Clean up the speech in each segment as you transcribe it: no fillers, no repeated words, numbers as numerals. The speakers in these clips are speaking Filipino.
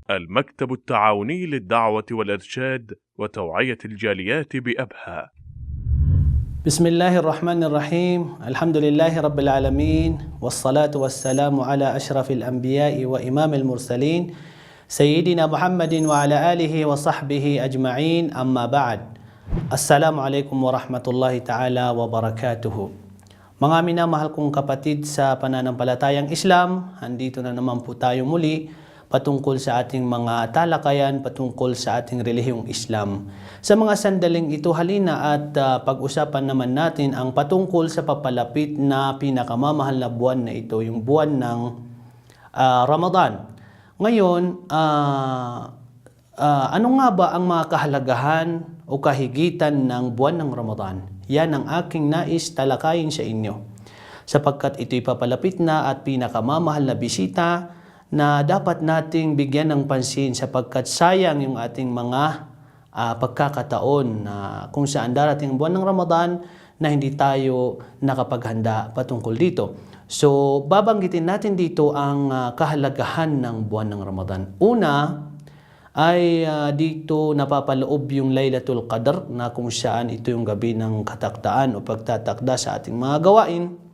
المكتب التعاوني للدعوة والإرشاد وتوعية الجاليات بأبها. بسم الله الرحمن الرحيم. الحمد لله رب العالمين، والصلاة والسلام على أشرف الأنبياء وإمام المرسلين سيدنا محمد وعلى آله وصحبه أجمعين. أما بعد. Assalamu alaikum warahmatullahi ta'ala wabarakatuhu. Mga minamahal kong kapatid sa pananampalatayang Islam, andito na naman po tayo muli patungkol sa ating mga talakayan patungkol sa ating relihiyong Islam. Sa mga sandaling ito, halina at pag-usapan naman natin ang patungkol sa papalapit na pinakamamahal na buwan na ito, yung buwan ng Ramadan. Ngayon, ano nga ba ang mga kahalagahan o kahigitan ng buwan ng Ramadan? Yan ang aking nais talakayin sa inyo. Sapagkat ito'y papalapit na at pinakamamahal na bisita na dapat nating bigyan ng pansin sapagkat sayang yung ating mga pagkakataon na kung saan darating ang buwan ng Ramadan na hindi tayo nakapaghanda patungkol dito. So, babanggitin natin dito ang kahalagahan ng buwan ng Ramadan. Una ay dito napapaloob yung Laylatul Qadr na kung saan ito yung gabi ng katakdaan o pagtatakda sa ating mga gawain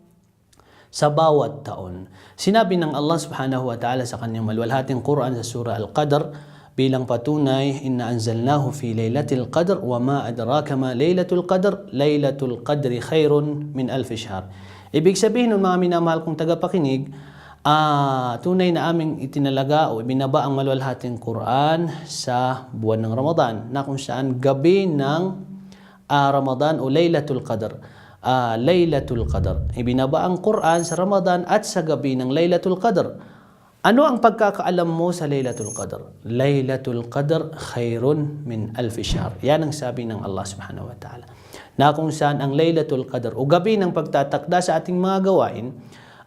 sa bawat taon. Sinabi ng Allah subhanahu wa ta'ala sa kanyang maluwalhating Quran sa surah Al-Qadr bilang patunay, inna anzalnahu fi laylatil qadr wa ma adraka ma laylatul qadr, laylatul qadri khairun min alf shahr. Ibig sabihin ng mga minamahal kong tagapakinig, tunay na aming itinalaga o ibinaba ang maluwalhating Quran sa buwan ng Ramadan na kung saan gabi ng Ramadan o Laylatul Qadr. Laylatul Qadr. Ibinaba ang Quran sa Ramadan at sa gabi ng Laylatul Qadr. Ano ang pagkakaalam mo sa Laylatul Qadr? Laylatul Qadr khairun min alf shahr. Yan ang sabi ng Allah subhanahu wa ta'ala. Na kung saan ang Laylatul Qadr o gabi ng pagtatakda sa ating mga gawain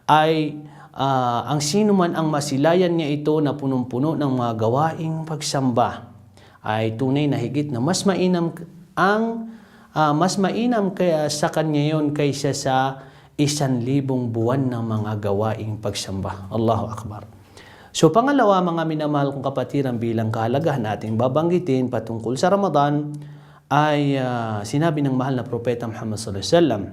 ay ang sino man ang masilayan niya ito na punong-puno ng mga gawaing pagsamba ay tunay na higit na mas mainam kaya sa kanya yon kaysa sa 1,000 buwan ng mga gawaing pagsamba. Allahu Akbar. So pangalawa, mga minamahal kong kapatiran, bilang kahalagahan nating babanggitin patungkol sa Ramadan ay sinabi ng mahal na propeta Muhammad sallallahu alaihi wasallam,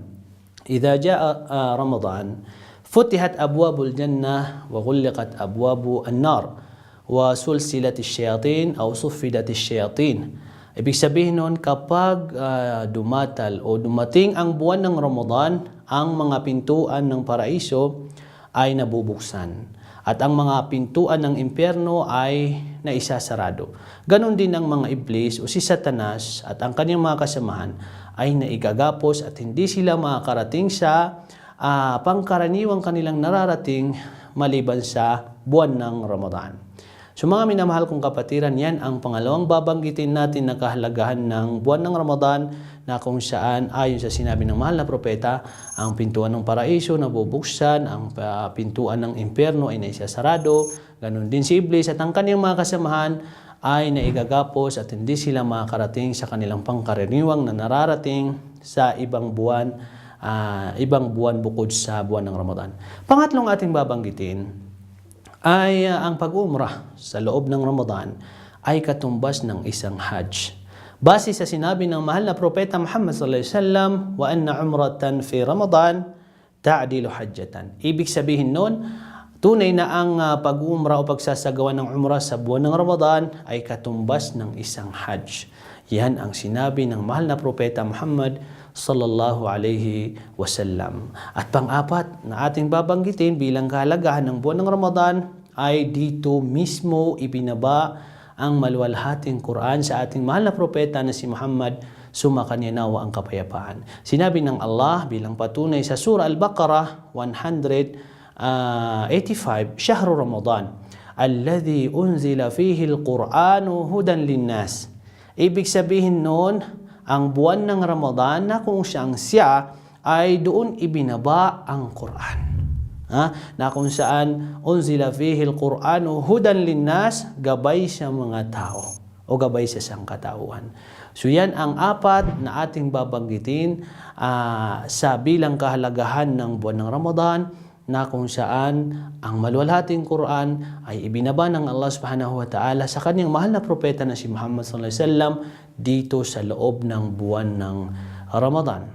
"Idza jaa Ramadan, futihat abwabul jannah wa ghulqat abwabu an-nar wa sulsilat asy-syayatin aw suffidat asy-syayatin." Ibig sabihin nun, kapag dumatal o dumating ang buwan ng Ramadan, ang mga pintuan ng paraiso ay nabubuksan at ang mga pintuan ng impyerno ay naisasarado. Ganon din ang mga iblis o si Satanas at ang kanyang mga kasamahan ay naigagapos at hindi sila makakarating sa pangkaraniwang kanilang nararating maliban sa buwan ng Ramadan. So mga minamahal kong kapatiran, yan ang pangalawang babanggitin natin na kahalagahan ng buwan ng Ramadan na kung saan ayon sa sinabi ng mahal na propeta, ang pintuan ng paraiso nabubuksan, ang pintuan ng impyerno ay naisasarado, ganun din si Iblis at ang kanyang mga kasamahan ay naigagapos at hindi sila makakarating sa kanilang pangkaraniwang na nararating sa ibang buwan bukod sa buwan ng Ramadan. Pangatlong ating babanggitin ay ang pag-umrah sa loob ng Ramadan ay katumbas ng isang Hajj. Base sa sinabi ng mahal na propeta Muhammad sallallahu alaihi wasallam, wa anna umratan fi Ramadan ta'dilu hajjatan. Ibig sabihin nun, tunay na ang pag-umrah o pagsasagawa ng umrah sa buwan ng Ramadan ay katumbas ng isang Hajj. Yan ang sinabi ng mahal na propeta Muhammad sallallahu alaihi wasallam. At pang-apat na ating babanggitin bilang kahalagahan ng buwan ng Ramadan ay dito mismo ibinaba ang maluwalhating Quran sa ating mahal na propeta na si Muhammad, sumakanya nawa ang kapayapaan. Sinabi ng Allah bilang patunay sa surah Al-Baqarah 185, Shahru Ramadan alladhi unzila fihi al-Quranu hudan linnas. Ibig sabihin noon, ang buwan ng Ramadan na kung siya ay doon ibinaba ang Quran. Na kung saan unzila fihi al-Quranu hudan linnas, gabay sa mga tao o gabay sa sangkatauhan. So yan ang apat na ating babanggitin sa bilang kahalagahan ng buwan ng Ramadan na kung saan ang maluwalhating Quran ay ibinaba ng Allah subhanahu wa ta'ala sa kanyang mahal na propeta na si Muhammad sallallahu alaihi wasallam dito sa loob ng buwan ng Ramadan.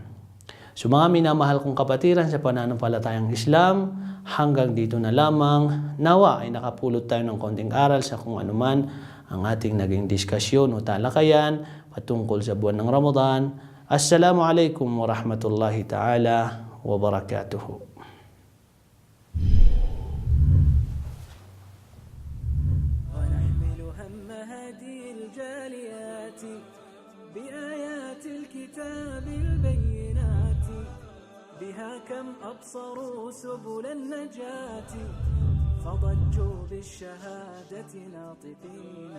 So mga minamahal kong kapatiran sa pananampalatayang Islam, hanggang dito na lamang. Nawa ay nakapulot tayo ng konting aral sa kung anuman ang ating naging diskusyon o talakayan patungkol sa buwan ng Ramadan. Assalamualaikum warahmatullahi ta'ala wabarakatuhu. بآيات الكتاب البينات بها كم أبصروا سبل النجاة فضجوا بالشهادة ناطقين